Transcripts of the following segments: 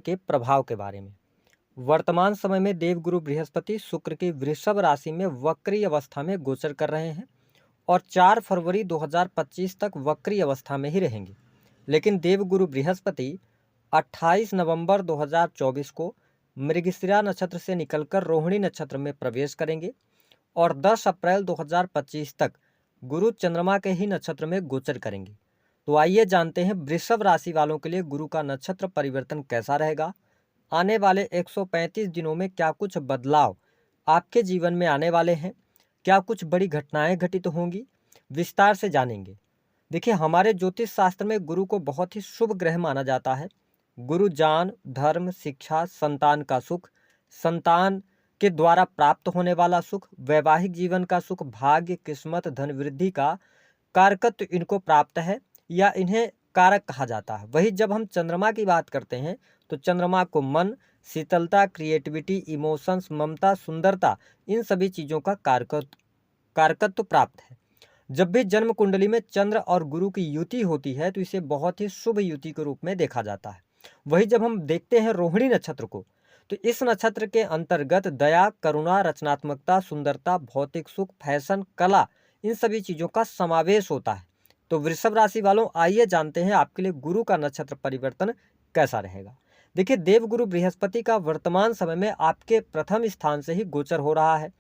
के प्रभाव के बारे में। वर्तमान समय में देवगुरु बृहस्पति शुक्र की वृषभ राशि में वक्री अवस्था में गोचर कर रहे हैं और 4 फरवरी 2025 तक वक्री अवस्था में ही रहेंगे। लेकिन देवगुरु बृहस्पति 28 नवंबर 2024 को मृगशिरा नक्षत्र से निकलकर रोहिणी नक्षत्र में प्रवेश करेंगे और 10 अप्रैल 2025 तक गुरु चंद्रमा के ही नक्षत्र में गोचर करेंगे। तो आइए जानते हैं वृषभ राशि वालों के लिए गुरु का नक्षत्र परिवर्तन कैसा रहेगा। आने वाले 135 दिनों में क्या कुछ बदलाव आपके जीवन में आने वाले हैं, क्या कुछ बड़ी घटनाएं घटित होंगी, विस्तार से जानेंगे। देखिए, हमारे ज्योतिष शास्त्र में गुरु को बहुत ही शुभ ग्रह माना जाता है। गुरु ज्ञान, धर्म, शिक्षा, संतान का सुख, संतान के द्वारा प्राप्त होने वाला सुख, वैवाहिक जीवन का सुख, भाग्य, किस्मत, धन वृद्धि का कारकत्व इनको प्राप्त है या इन्हें कारक कहा जाता है। वही जब हम चंद्रमा की बात करते हैं तो चंद्रमा को मन, शीतलता, क्रिएटिविटी, इमोशंस, ममता, सुंदरता, इन सभी चीज़ों का कारकत्व प्राप्त है। जब भी जन्म कुंडली में चंद्र और गुरु की युति होती है तो इसे बहुत ही शुभ युति के रूप में देखा जाता है। वही जब हम देखते हैं रोहिणी नक्षत्र को तो इस नक्षत्र के अंतर्गत दया, करुणा, रचनात्मकता, सुंदरता, भौतिक सुख, फैशन, कला, इन सभी चीज़ों का समावेश होता है। तो वृषभ राशि वालों, आइए जानते हैं आपके लिए गुरु का नक्षत्र परिवर्तन कैसा रहेगा। देखिए, देवगुरु बृहस्पति का वर्तमान समय में आपके प्रथम स्थान से ही गोचर हो रहा है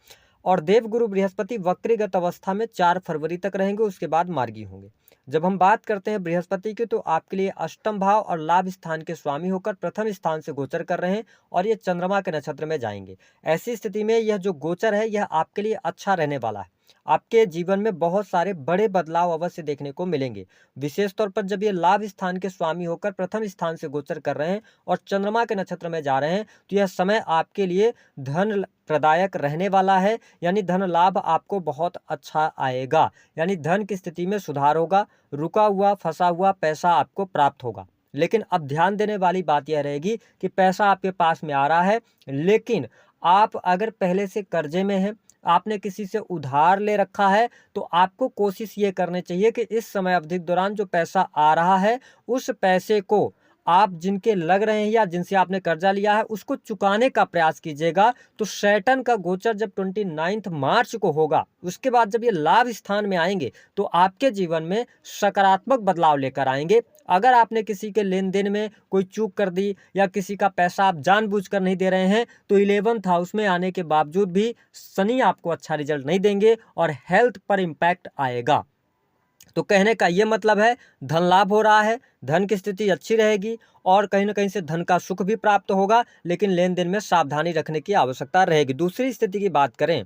और देवगुरु बृहस्पति वक्रीगत अवस्था में 4 फरवरी तक रहेंगे, उसके बाद मार्गी होंगे। जब हम बात करते हैं बृहस्पति की तो आपके लिए अष्टम भाव और लाभ स्थान के स्वामी होकर प्रथम स्थान से गोचर कर रहे हैं और ये चंद्रमा के नक्षत्र में जाएंगे। ऐसी स्थिति में यह जो गोचर है यह आपके लिए अच्छा रहने वाला है। आपके जीवन में बहुत सारे बड़े बदलाव अवश्य देखने को मिलेंगे। विशेष तौर पर जब ये लाभ स्थान के स्वामी होकर प्रथम स्थान से गोचर कर रहे हैं और चंद्रमा के नक्षत्र में जा रहे हैं तो यह समय आपके लिए धन प्रदायक रहने वाला है, यानी धन लाभ आपको बहुत अच्छा आएगा, यानी धन की स्थिति में सुधार होगा, रुका हुआ फंसा हुआ पैसा आपको प्राप्त होगा। लेकिन अब ध्यान देने वाली बात यह रहेगी कि पैसा आपके पास में आ रहा है, लेकिन आप अगर पहले से कर्जे में हैं, आपने किसी से उधार ले रखा है, तो आपको कोशिश ये करनी चाहिए कि इस समय अवधि के दौरान जो पैसा आ रहा है उस पैसे को आप जिनके लग रहे हैं या जिनसे आपने कर्जा लिया है उसको चुकाने का प्रयास कीजिएगा। तो सैटर्न का गोचर जब 29 मार्च को होगा, उसके बाद जब ये लाभ स्थान में आएंगे तो आपके जीवन में सकारात्मक बदलाव लेकर आएंगे। अगर आपने किसी के लेन देन में कोई चूक कर दी या किसी का पैसा आप जानबूझकर नहीं दे रहे हैं तो 11th हाउस में आने के बावजूद भी शनि आपको अच्छा रिजल्ट नहीं देंगे और हेल्थ पर इम्पैक्ट आएगा। तो कहने का ये मतलब है धन लाभ हो रहा है, धन की स्थिति अच्छी रहेगी और कहीं ना कहीं से धन का सुख भी प्राप्त होगा, लेकिन लेन देन में सावधानी रखने की आवश्यकता रहेगी। दूसरी स्थिति की बात करें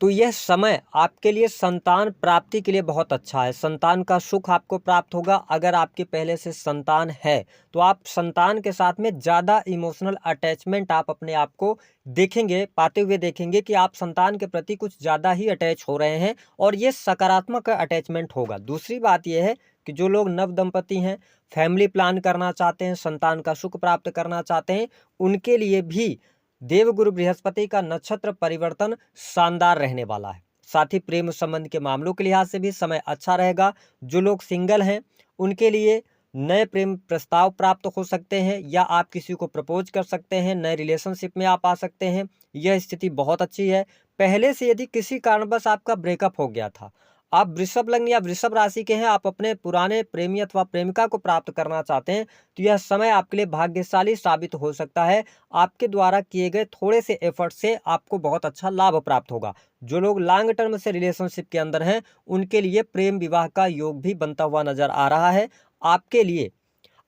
तो यह समय आपके लिए संतान प्राप्ति के लिए बहुत अच्छा है। संतान का सुख आपको प्राप्त होगा। अगर आपके पहले से संतान है तो आप संतान के साथ में ज़्यादा इमोशनल अटैचमेंट आप अपने आप को पाते हुए देखेंगे कि आप संतान के प्रति कुछ ज़्यादा ही अटैच हो रहे हैं और ये सकारात्मक अटैचमेंट होगा। दूसरी बात यह है कि जो लोग नव दंपति हैं, फैमिली प्लान करना चाहते हैं, संतान का सुख प्राप्त करना चाहते हैं, उनके लिए भी देवगुरु बृहस्पति का नक्षत्र परिवर्तन शानदार रहने वाला है। साथ ही प्रेम संबंध के मामलों के लिहाज से भी समय अच्छा रहेगा। जो लोग सिंगल हैं उनके लिए नए प्रेम प्रस्ताव प्राप्त हो सकते हैं या आप किसी को प्रपोज कर सकते हैं, नए रिलेशनशिप में आप आ सकते हैं। यह स्थिति बहुत अच्छी है। पहले से यदि किसी कारणवश आपका ब्रेकअप हो गया था, आप वृषभ लग्न या वृषभ राशि के हैं, आप अपने पुराने प्रेमी अथवा प्रेमिका को प्राप्त करना चाहते हैं तो यह समय आपके लिए भाग्यशाली साबित हो सकता है। आपके द्वारा किए गए थोड़े से एफर्ट से आपको बहुत अच्छा लाभ प्राप्त होगा। जो लोग लॉन्ग टर्म से रिलेशनशिप के अंदर हैं उनके लिए प्रेम विवाह का योग भी बनता हुआ नजर आ रहा है। आपके लिए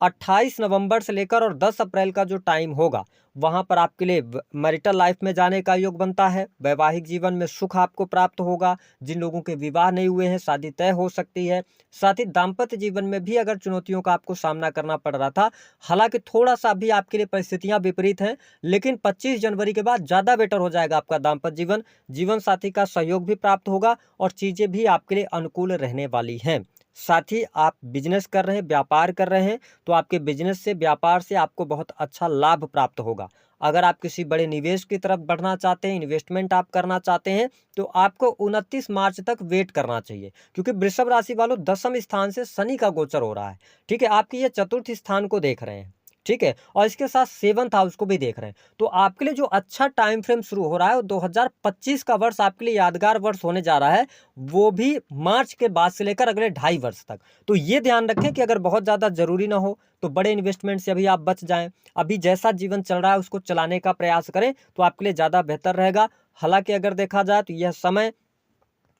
28 नवंबर से लेकर और 10 अप्रैल का जो टाइम होगा वहां पर आपके लिए मैरिटल लाइफ में जाने का योग बनता है। वैवाहिक जीवन में सुख आपको प्राप्त होगा। जिन लोगों के विवाह नहीं हुए हैं शादी तय हो सकती है। साथ ही दाम्पत्य जीवन में भी अगर चुनौतियों का आपको सामना करना पड़ रहा था, हालांकि थोड़ा सा भी आपके लिए परिस्थितियां विपरीत हैं, लेकिन 25 जनवरी के बाद ज़्यादा बेटर हो जाएगा आपका दाम्पत्य जीवन। जीवन साथी का सहयोग भी प्राप्त होगा और चीज़ें भी आपके लिए अनुकूल रहने वाली हैं। साथ ही आप बिजनेस कर रहे हैं, व्यापार कर रहे हैं तो आपके बिजनेस से, व्यापार से आपको बहुत अच्छा लाभ प्राप्त होगा। अगर आप किसी बड़े निवेश की तरफ बढ़ना चाहते हैं, इन्वेस्टमेंट आप करना चाहते हैं तो आपको 29 मार्च तक वेट करना चाहिए, क्योंकि वृषभ राशि वालों 10वें स्थान से शनि का गोचर हो रहा है। ठीक है, आपके ये चतुर्थ स्थान को देख रहे हैं। ठीक है, और इसके साथ 7th हाउस को भी देख रहे हैं। तो आपके लिए जो अच्छा टाइम फ्रेम शुरू हो रहा है, वो 2025 का वर्ष आपके लिए यादगार वर्ष होने जा रहा है, वो भी मार्च के बाद से लेकर अगले 2.5 वर्ष तक। तो ये ध्यान रखें कि अगर बहुत ज़्यादा ज़रूरी ना हो, तो बड़े इन्वेस्टमेंट से अभी आप बच जाएँ। अभी जैसा जीवन चल रहा है, उसको चलाने का प्रयास करें, तो आपके लिए ज़्यादा बेहतर रहेगा। हालाँकि अगर देखा जाए तो यह समय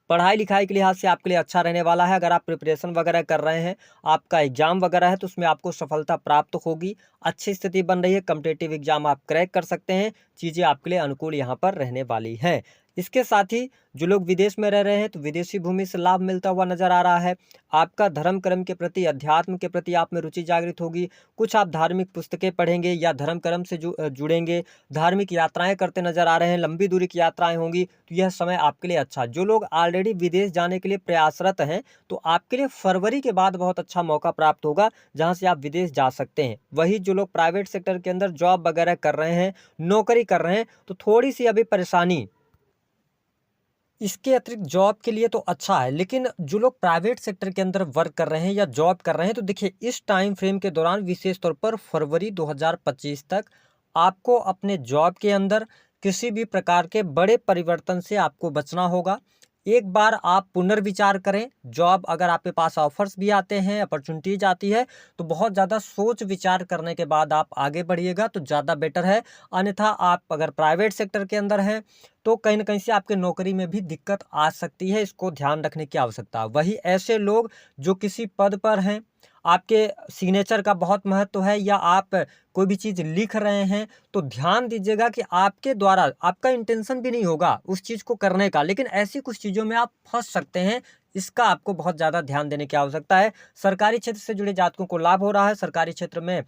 पढ़ाई-लिखाई के लिहाज से आपके लिए अच्छा रहने वाला है। अगर आप प्रिपरेशन वगैरह कर रहे हैं, आपका एग्ज़ाम वगैरह है, तो उसमें आपको सफलता प्राप्त होगी। अच्छी स्थिति बन रही है, कॉम्पिटिटिव एग्ज़ाम आप क्रैक कर सकते हैं। चीज़ें आपके लिए अनुकूल यहाँ पर रहने वाली हैं। इसके साथ ही जो लोग विदेश में रह रहे हैं, तो विदेशी भूमि से लाभ मिलता हुआ नज़र आ रहा है। आपका धर्म कर्म के प्रति, अध्यात्म के प्रति आप में रुचि जागृत होगी। कुछ आप धार्मिक पुस्तकें पढ़ेंगे या धर्म कर्म से जुड़ेंगे। धार्मिक यात्राएँ करते नज़र आ रहे हैं, लंबी दूरी की यात्राएँ होंगी, तो यह समय आपके लिए अच्छा है। जो लोग ऑलरेडी विदेश जाने के लिए प्रयासरत हैं, तो आपके लिए फरवरी के बाद बहुत अच्छा मौका प्राप्त होगा, जहाँ से आप विदेश जा सकते हैं। वही जो लोग प्राइवेट सेक्टर के अंदर जॉब वगैरह कर रहे हैं, नौकरी कर रहे हैं, तो थोड़ी-सी अभी परेशानी। इसके अतिरिक्त जॉब के लिए तो अच्छा है, लेकिन जो लोग प्राइवेट सेक्टर के अंदर वर्क कर रहे हैं या जॉब कर रहे हैं, तो देखिए इस टाइम फ्रेम के दौरान विशेष तौर पर फरवरी 2025 तक आपको अपने जॉब के अंदर किसी भी प्रकार के बड़े परिवर्तन से आपको बचना होगा। एक बार आप पुनर्विचार करें, जॉब अगर आपके पास ऑफर्स भी आते हैं, अपॉर्चुनिटीज आती है, तो बहुत ज़्यादा सोच विचार करने के बाद आप आगे बढ़िएगा तो ज़्यादा बेटर है। अन्यथा आप अगर प्राइवेट सेक्टर के अंदर हैं, तो कहीं न कहीं से आपके नौकरी में भी दिक्कत आ सकती है, इसको ध्यान रखने की आवश्यकता है। वहीं ऐसे लोग जो किसी पद पर हैं, आपके सिग्नेचर का बहुत महत्व है, या आप कोई भी चीज़ लिख रहे हैं, तो ध्यान दीजिएगा कि आपके द्वारा आपका इंटेंशन भी नहीं होगा उस चीज़ को करने का, लेकिन ऐसी कुछ चीज़ों में आप फँस सकते हैं। इसका आपको बहुत ज़्यादा ध्यान देने की आवश्यकता है। सरकारी क्षेत्र से जुड़े जातकों को लाभ हो रहा है, सरकारी क्षेत्र में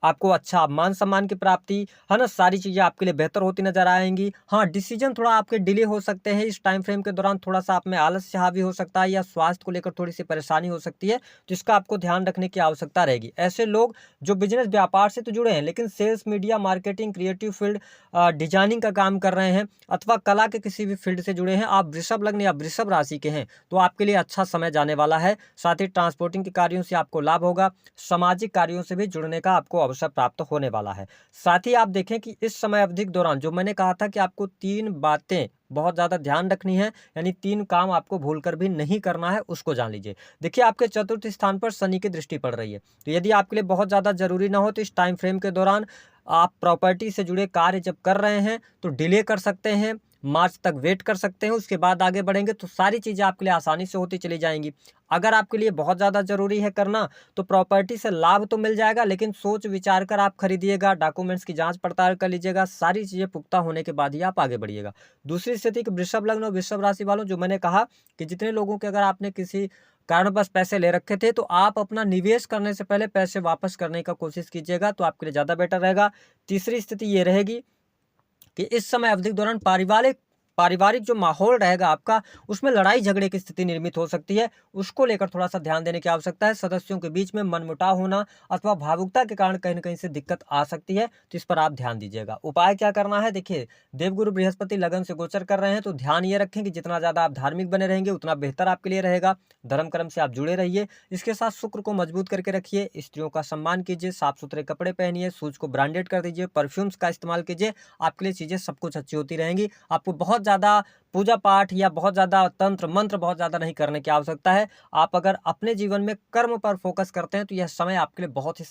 आपको अच्छा मान-सम्मान की प्राप्ति, है ना? सारी चीज़ें आपके लिए बेहतर होती नज़र आएँगी। हाँ, डिसीज़न थोड़ा आपके डिले हो सकते हैं इस टाइम फ्रेम के दौरान, थोड़ा-सा आप में आलस्य हावी हो सकता है या स्वास्थ्य को लेकर थोड़ी-सी परेशानी हो सकती है, तो इसका आपको ध्यान रखने की आवश्यकता रहेगी। ऐसे लोग जो बिज़नेस व्यापार से तो जुड़े हैं, लेकिन sales, media, marketing, creative field, designing का काम कर रहे हैं, अथवा कला के किसी भी फील्ड से जुड़े हैं, आप वृषभ लग्न या वृषभ राशि के हैं, तो आपके लिए अच्छा समय जाने वाला है। साथ ही ट्रांसपोर्टिंग के कार्यों से आपको लाभ होगा, सामाजिक कार्यों से भी जुड़ने का आपको अवसर प्राप्त होने वाला है। साथ ही आप देखें कि इस समय अवधि के दौरान जो मैंने कहा था कि आपको 3 बातें बहुत ज़्यादा ध्यान रखनी है, यानी 3 काम आपको भूलकर भी नहीं करना है, उसको जान लीजिए। देखिए आपके चतुर्थ स्थान पर शनि की दृष्टि पड़ रही है, तो यदि आपके लिए बहुत ज़्यादा ज़रूरी ना हो, तो इस टाइम फ्रेम के दौरान आप प्रॉपर्टी से जुड़े कार्य जब कर रहे हैं, तो डिले कर सकते हैं, मार्च तक वेट कर सकते हैं, उसके बाद आगे बढ़ेंगे तो सारी चीज़ें आपके लिए आसानी से होती चली जाएँगी। अगर आपके लिए बहुत ज़्यादा ज़रूरी है करना, तो प्रॉपर्टी से लाभ तो मिल जाएगा, लेकिन सोच विचार कर आप खरीदिएगा, डॉक्यूमेंट्स की जाँच पड़ताल कर लीजिएगा, सारी चीज़ें पुख्ता होने के बाद ही आप आगे बढ़िएगा। दूसरी स्थिति कि वृषभ लग्न और वृषभ राशि वालों, जो मैंने कहा कि जितने लोगों के अगर आपने किसी कारणवश पैसे ले रखे थे, तो आप अपना निवेश करने से पहले पैसे वापस करने का कोशिश कीजिएगा, तो आपके लिए ज़्यादा बेटर रहेगा। तीसरी स्थिति ये रहेगी कि इस समय अवधि के दौरान पारिवारिक पारिवारिक जो माहौल रहेगा आपका, उसमें लड़ाई झगड़े की स्थिति निर्मित हो सकती है। उसको लेकर थोड़ा-सा ध्यान देने की आवश्यकता है। सदस्यों के बीच में मनमुटाव होना अथवा भावुकता के कारण कहीं न कहीं से दिक्कत आ सकती है, तो इस पर आप ध्यान दीजिएगा। उपाय क्या करना है? देखिए, देवगुरु बृहस्पति लगन से गोचर कर रहे हैं, तो ध्यान ये रखें कि जितना ज़्यादा आप धार्मिक बने रहेंगे, उतना बेहतर आपके लिए रहेगा। धर्म कर्म से आप जुड़े रहिए। इसके साथ शुक्र को मजबूत करके रखिए, स्त्रियों का सम्मान कीजिए, साफ-सुथरे कपड़े पहनिए, शूज़ को ब्रांडेड कर दीजिए, परफ्यूम्स का इस्तेमाल कीजिए। आपके लिए चीज़ें सब कुछ अच्छी होती रहेंगी। आपको बहुत ज़्यादा पूजा पाठ या बहुत ज़्यादा तंत्र मंत्र बहुत ज़्यादा नहीं करने की आवश्यकता है। आप अगर अपने जीवन में कर्म पर फोकस करते हैं, तो यह समय आपके लिए बहुत ही